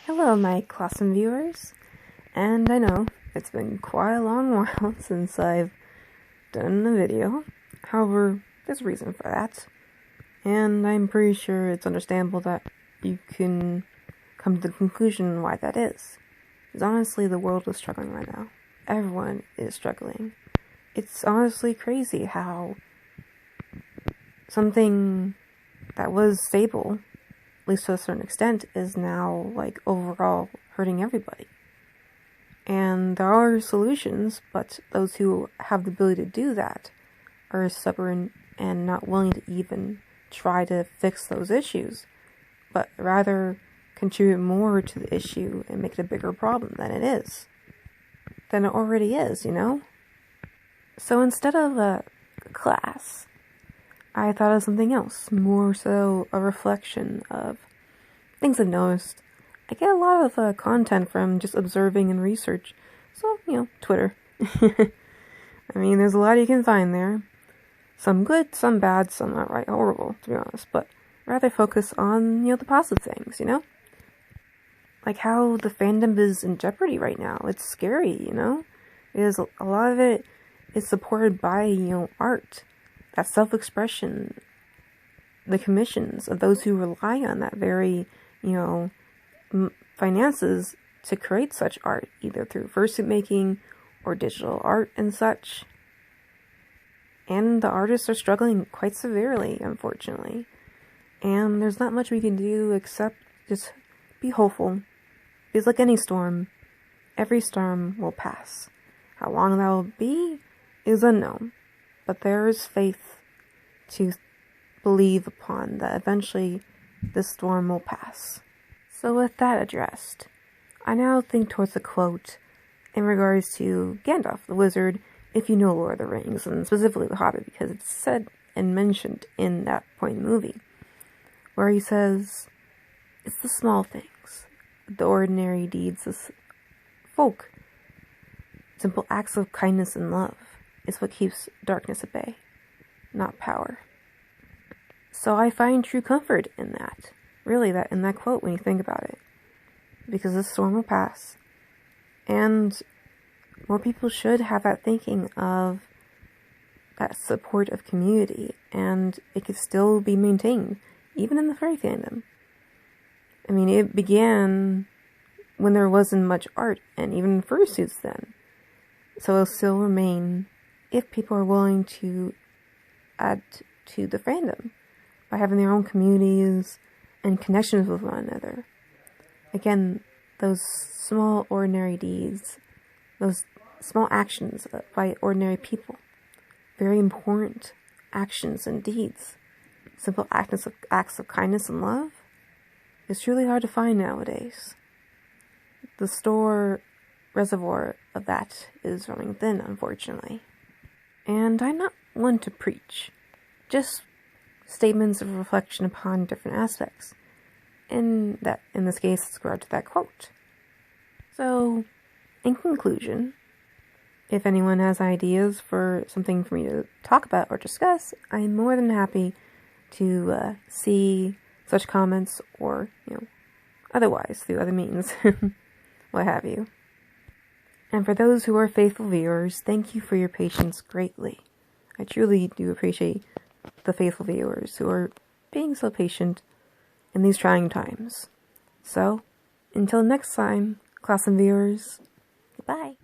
Hello, my clawsome viewers, and I know it's been quite a long while since I've done a video. However, there's a reason for that, and I'm pretty sure it's understandable that you can come to the conclusion why that is. Because honestly, the world is struggling right now. Everyone is struggling. It's honestly crazy how something that was stable, at least to a certain extent, is now, overall hurting everybody. And there are solutions, but those who have the ability to do that are stubborn and not willing to even try to fix those issues, but rather contribute more to the issue and make it a bigger problem than it already is, you know? So instead of a class, I thought of something else, more so a reflection of things I've noticed. I get a lot of content from just observing and research, so, Twitter. I mean, there's a lot you can find there. Some good, some bad, some outright horrible, to be honest, but rather focus on, the positive things, Like how the fandom is in jeopardy right now. It's scary, Because a lot of it is supported by, art. That self-expression, the commissions of those who rely on that very, finances to create such art, either through fursuit making or digital art and such. And the artists are struggling quite severely, unfortunately. And there's not much we can do except just be hopeful. Because like any storm, every storm will pass. How long that will be is unknown. But there is faith to believe upon that eventually this storm will pass. So with that addressed, I now think towards a quote in regards to Gandalf the Wizard, if you know Lord of the Rings, and specifically The Hobbit, because it's said and mentioned in that point in the movie, where he says, "It's the small things, the ordinary deeds of folk, simple acts of kindness and love, is what keeps darkness at bay, not power." So I find true comfort in that. Really, in that quote when you think about it. Because this storm will pass. And more people should have that thinking of that support of community. And it could still be maintained, even in the furry fandom. I mean, it began when there wasn't much art, and even fursuits then. So it'll still remain if people are willing to add to the fandom by having their own communities and connections with one another. Again, those small ordinary deeds, those small actions by ordinary people, very important actions and deeds, simple acts of kindness and love, is truly hard to find nowadays. The store reservoir of that is running thin, unfortunately. And I'm not one to preach, just statements of reflection upon different aspects. In this case, let's go to that quote. So, in conclusion, if anyone has ideas for something for me to talk about or discuss, I'm more than happy to see such comments or, otherwise, through other means, what have you. And for those who are faithful viewers, thank you for your patience greatly. I truly do appreciate the faithful viewers who are being so patient in these trying times. So, until next time, clawsome viewers, goodbye.